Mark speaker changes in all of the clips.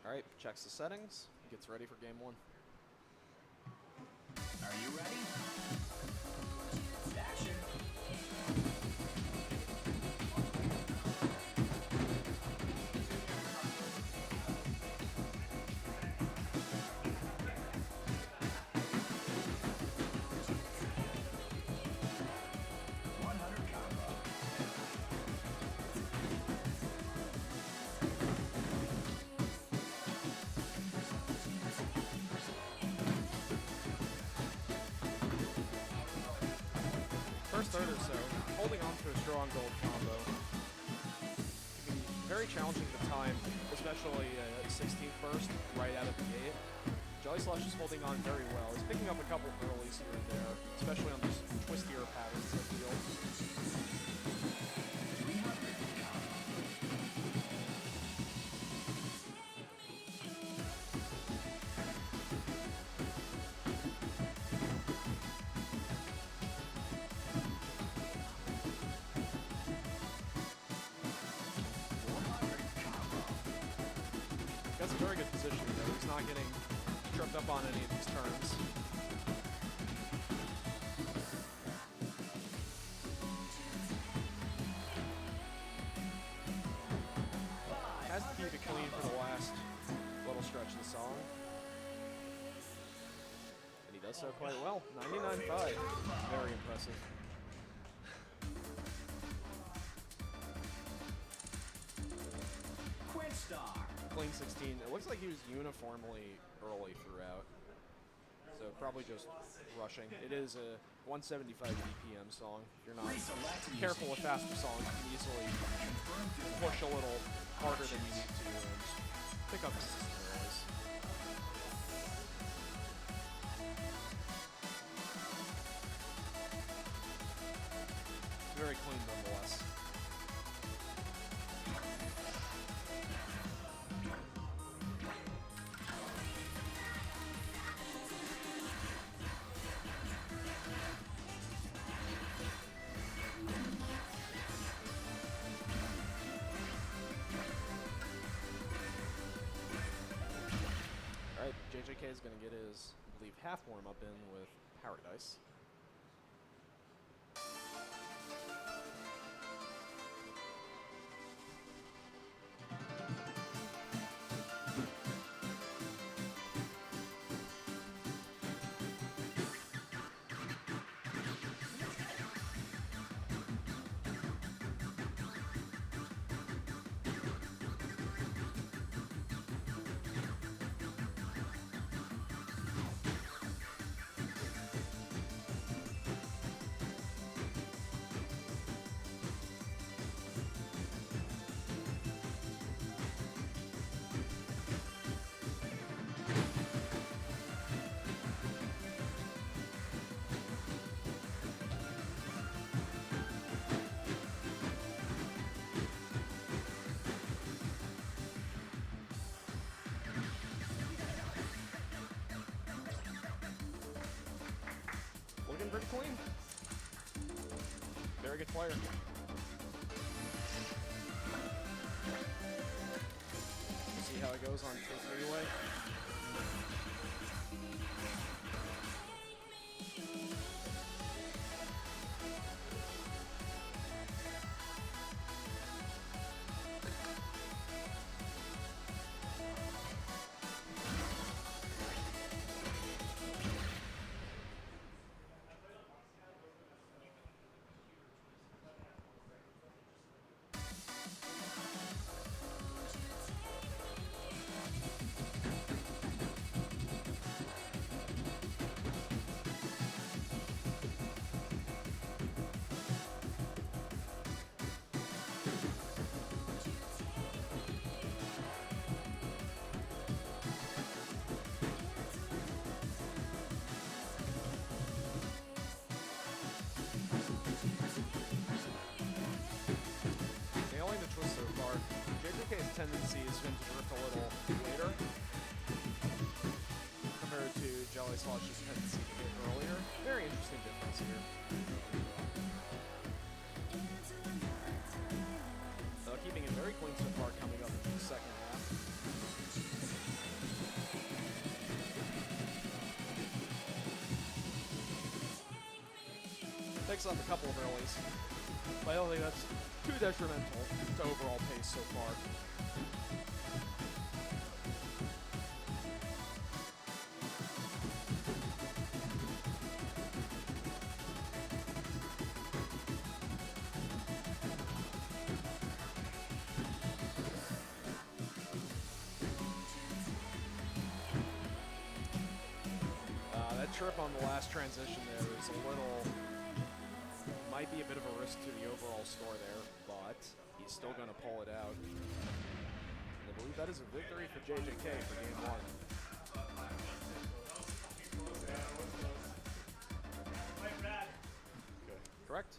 Speaker 1: Alright, checks the settings, gets ready for game one.
Speaker 2: Are you ready? Action!
Speaker 1: First third or so, holding on to a strong gold combo. It can be very challenging to time, especially 16th burst right out of the gate. JellySlosh is holding on very well. He's picking up a couple earlies here and there, especially on those twistier patterns, I feel. That's a very good position, though. He's not getting tripped up on any of these turns. Has to keep it clean for the last little stretch of the song. And he does so quite well. 99.5. Very impressive.
Speaker 2: Quit Star!
Speaker 1: Clean 16. It looks like he was uniformly early throughout. So probably just rushing. It is a 175 BPM song. If you're not careful with faster songs, you can easily push a little harder than you need to and pick up the system earlies. Very clean nonetheless. Alright, JJK is going to get his, I believe, half warm-up in with Paradise. Looking pretty clean. Very good player. We'll see how it goes on Take Me Away. Nailing the twist so far. JJK's tendency has been to drift a little later compared to JellySlosh's tendency to hit earlier. Very interesting difference here. Keeping it very clean so far coming up into the second half. Picks up a couple of earlies. But I don't think that's too detrimental to overall pace so far. That trip on the last transition there is a little, might be a bit of a risk to the overall score there, but he's still going to pull it out. And I believe that is a victory for JJK for game 1. Correct.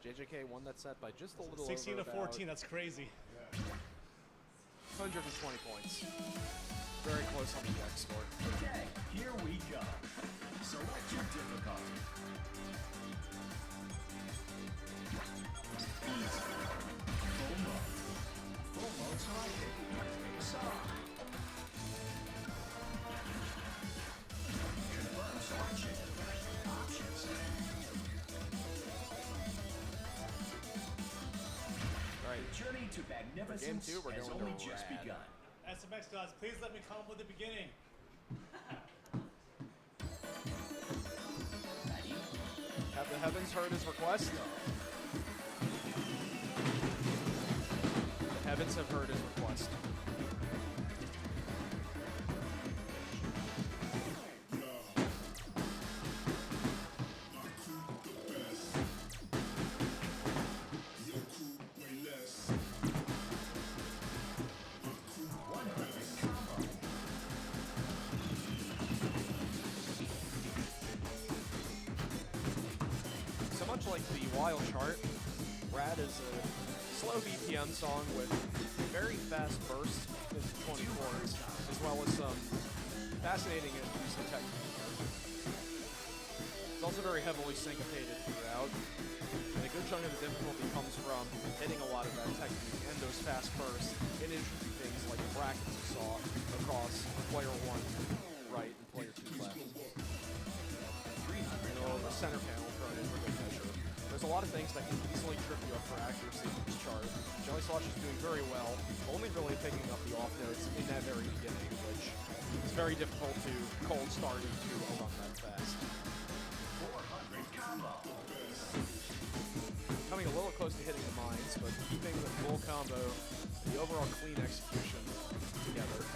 Speaker 1: JJK won that set by just a little
Speaker 2: 16
Speaker 1: over
Speaker 2: to 14, that's crazy.
Speaker 1: 120 points. Very close on the X score.
Speaker 3: Okay, here we go. Select your difficulty. Easy. Full mode. Full mode's high. Soft. Confirm selection. Options.
Speaker 1: All right.
Speaker 3: The journey to magnificence
Speaker 1: Game 2, we're
Speaker 3: has
Speaker 1: going
Speaker 3: only
Speaker 1: to
Speaker 3: just
Speaker 1: rad.
Speaker 3: begun.
Speaker 2: SMX gods, please let me come with the beginning.
Speaker 1: Have the heavens heard his request? The heavens have heard his request. Much like the Wild chart, Rad is a slow BPM song with very fast bursts into 24s, as well as some fascinating use of technique. It's also very heavily syncopated throughout, and a good chunk of the difficulty comes from hitting a lot of that technique and those fast bursts, in addition to things like the brackets you saw across player 1 right and player 2 left. The center panel thrown in for good measure. There's a lot of things that can easily trip you up for accuracy in this chart. JellySlosh is doing very well, only really picking up the off notes in that very beginning, which is very difficult to cold start into a run that fast.
Speaker 3: 400 combo.
Speaker 1: Coming a little close to hitting the mines, but keeping the full combo, the overall clean execution together.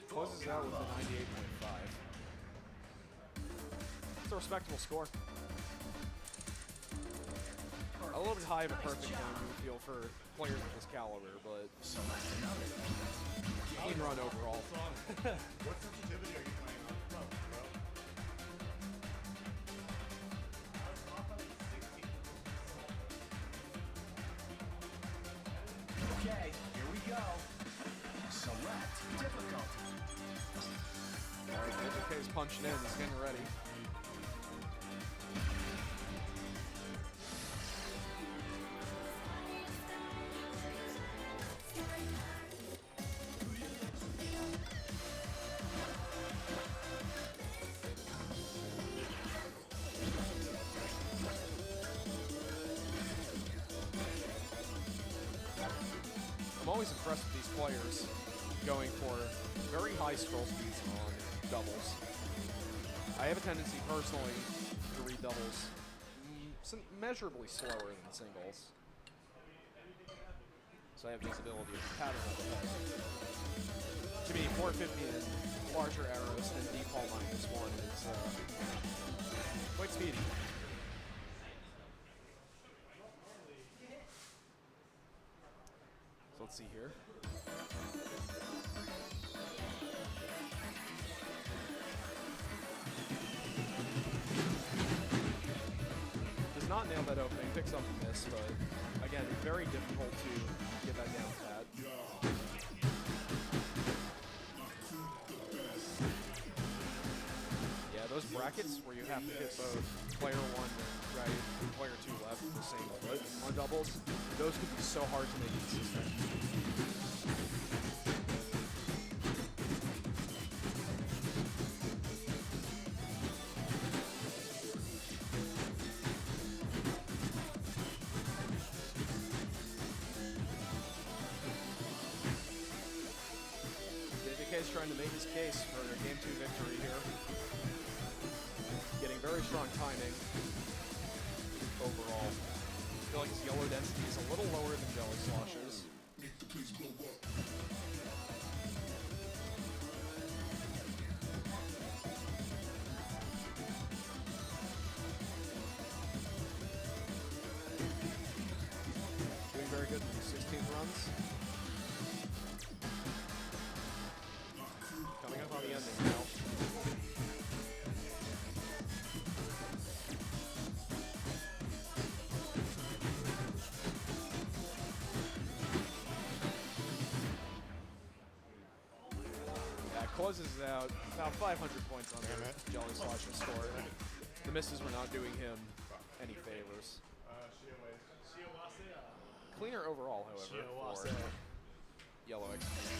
Speaker 1: Closes out with a 98.5. It's a respectable score. A little bit high of a perfect game, we feel, for players of this caliber, but clean run overall.
Speaker 2: What sensitivity are you playing on? Bro.
Speaker 3: Okay, here we go. Select difficulty.
Speaker 1: Alright, JJK's punching in, he's getting ready. I'm always impressed with these players going for very high scroll speeds on doubles. I have a tendency personally to read doubles measurably slower than singles. So I have visibility of the pattern of the head. To me, 450 and larger arrows than default -1 is quite speedy. So let's see here. Does not nail that opening, picks up the miss, but again, very difficult to get that down pat. Yeah, those brackets where you have to hit both player 1 right and player 2 left with the same foot on doubles, those could be so hard to make consistent. trying to make his case for a Game 2 victory here. Getting very strong timing overall. I feel like his yellow density is a little lower than JellySlosh's. Doing very good in the 16th runs. Coming up on the ending now. Closes out about 500 points on JellySlosh's score. The misses were not doing him any favors. Cleaner overall, however, for yellow execution.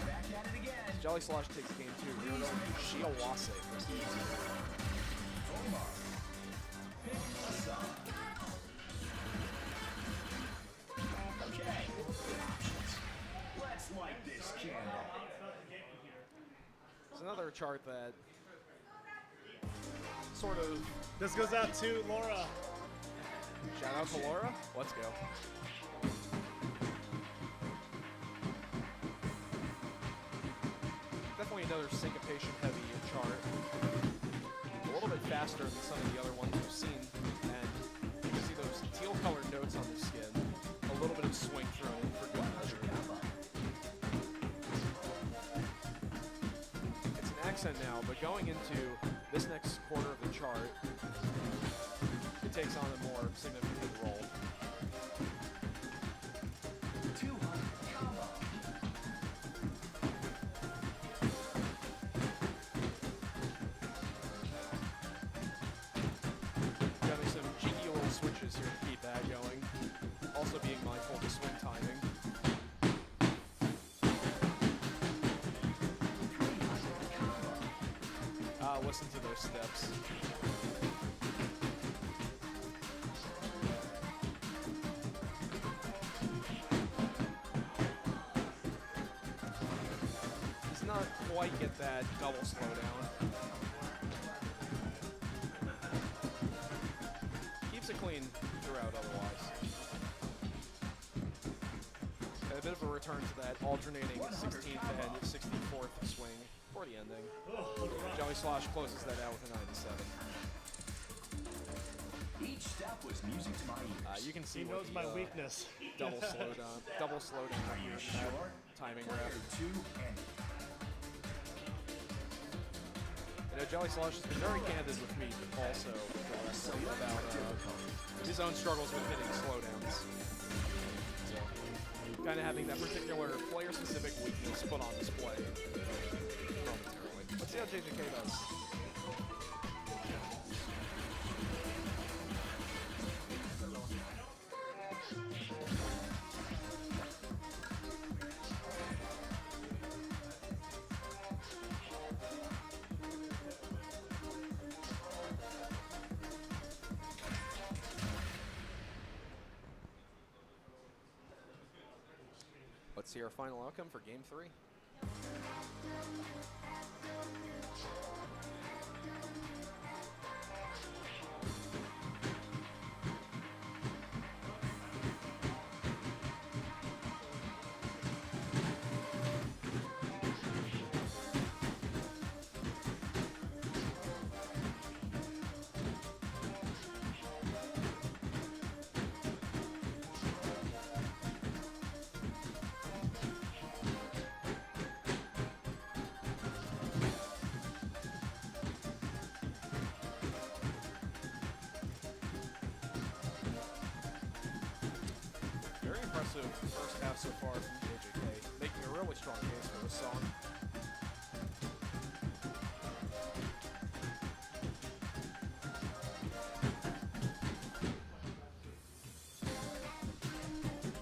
Speaker 3: Back at it again.
Speaker 1: JellySlosh takes game 2. We're going to Shiawase for game 2.
Speaker 3: Omar. Pick us up. Okay. Let's light this candle.
Speaker 1: It's another chart that sort of...
Speaker 2: This goes out to Laura.
Speaker 1: Shout out to Laura. Let's go. Definitely another syncopation-heavy chart. A little bit faster than some of the other ones we've seen, and you can see those teal-colored notes on the skin. A little bit of swing thrown in for good measure. It's an accent now, but going into this next quarter of the chart, it takes on a more significant role.
Speaker 3: 200 combo.
Speaker 1: Having some cheeky little switches here to keep that going. Also being mindful of the swing timing. Listen to those steps. Does not quite get that double slowdown. Keeps it clean throughout otherwise. And a bit of a return to that alternating 16th and 64th swing for the ending. JellySlosh closes that out with a 97.
Speaker 3: Each step was music to my ears.
Speaker 1: You can see
Speaker 2: He knows
Speaker 1: what
Speaker 2: my
Speaker 1: the
Speaker 2: weakness.
Speaker 1: double slowdown
Speaker 3: Are you
Speaker 1: here.
Speaker 3: sure?
Speaker 1: Timing
Speaker 3: Player
Speaker 1: graph.
Speaker 3: 2 and
Speaker 1: You know, JellySlosh has been very candid with me also about his own struggles with hitting slowdowns. So, kind of having that particular player-specific weakness put on display momentarily. Let's see how JJK does. Let's see our final outcome for Game 3. Very impressive first half so far from JJK, making a really strong case for this song.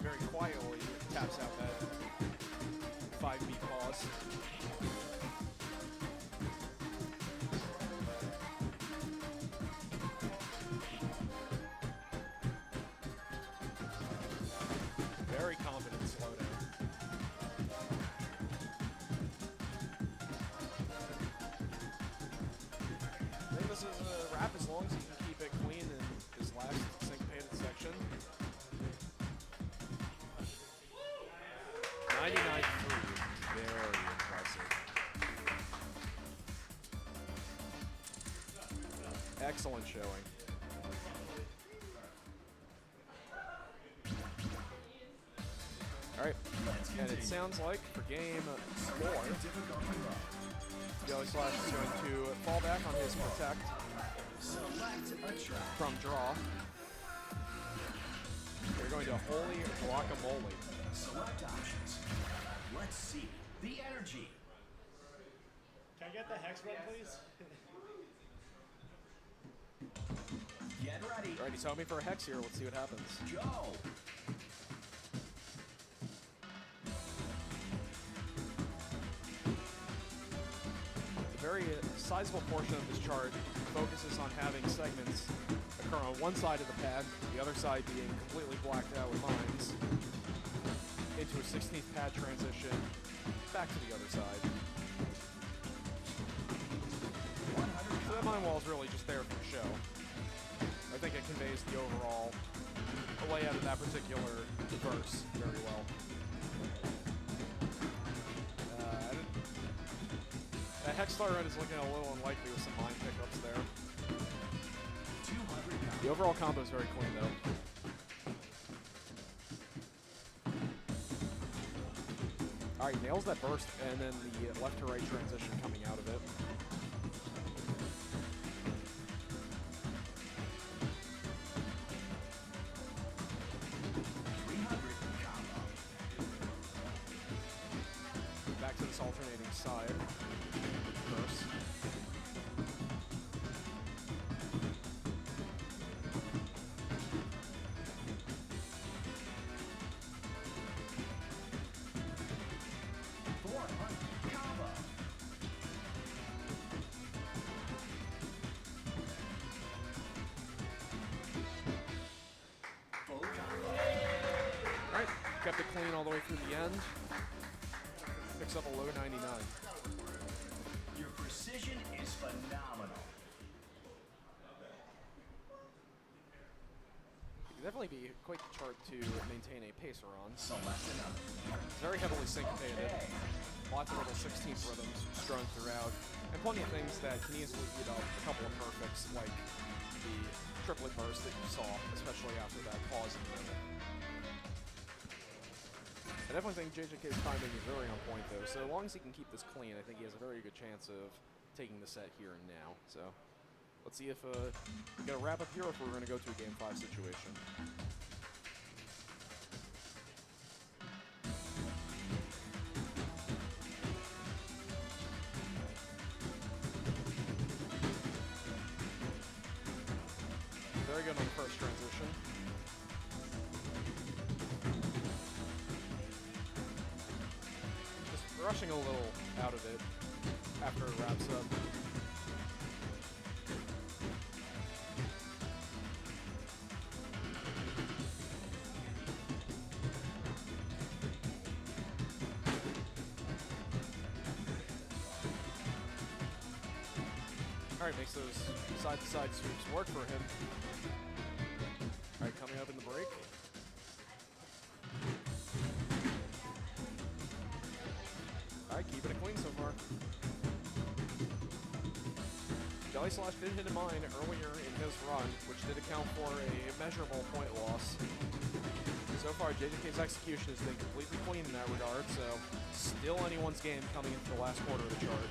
Speaker 1: Very quietly taps out that 5-beat pause. Very confident slowdown. wrap as long as he can keep it clean in this last syncopated section. 99-3. Very impressive. Excellent showing. All right, and it sounds like for game 4, JellySlosh is going to fall back on his protect from draw. They're going to holy guacamole.
Speaker 3: Select options. Let's see the energy.
Speaker 2: Can I get the hex run, please?
Speaker 3: Get ready.
Speaker 1: All right, he's hoping for a hex here. Let's see what happens.
Speaker 3: Go.
Speaker 1: A very sizable portion of this chart focuses on having segments occur on one side of the pad, the other side being completely blacked out with mines, into a 16th pad transition, back to the other side. So that mine wall is really just there for show. I think it conveys the overall layout of that particular verse very well. That Hexstar run is looking a little unlikely with some mine pickups there. The overall combo is very clean though. Alright, nails that burst and then the left to right transition coming out of it. Back to this alternating side. Burst. Alright, kept it clean all the way through the end. Picks up a low 99.
Speaker 3: Your precision is phenomenal.
Speaker 1: It can definitely be quite the chart to maintain a pacer on.
Speaker 3: Select another.
Speaker 1: It's very heavily syncopated. Lots of little 16th rhythms strewn throughout. And plenty of things that can easily eat up a couple of perfects, like the triplet burst that you saw, especially after that pause in the middle. I definitely think JJK's timing is very on point, though. So as long as he can keep this clean, I think he has a very good chance of taking the set here and now. So let's see if we're going to wrap up here or if we're going to go to a Game 5 situation. Very good on the first transition. Rushing a little out of it after it wraps up. Alright, makes those side-to-side sweeps work for him. Alright, coming up in the break. Alright, keeping it clean so far. JellySlosh did hit a mine earlier in his run, which did account for a measurable point loss. So far, JJK's execution has been completely clean in that regard, so still anyone's game coming into the last quarter of the chart.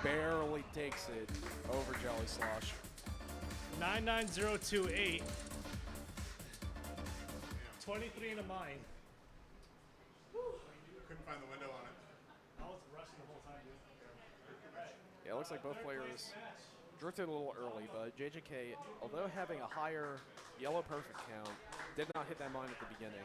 Speaker 1: Barely takes it over JellySlosh.
Speaker 2: 99028. 23 in a mine.
Speaker 4: Couldn't find the window on it.
Speaker 2: I was rushing the whole time, dude.
Speaker 1: Yeah, it looks like both players drifted a little early, but JJK, although having a higher yellow perfect count, did not hit that mine at the beginning.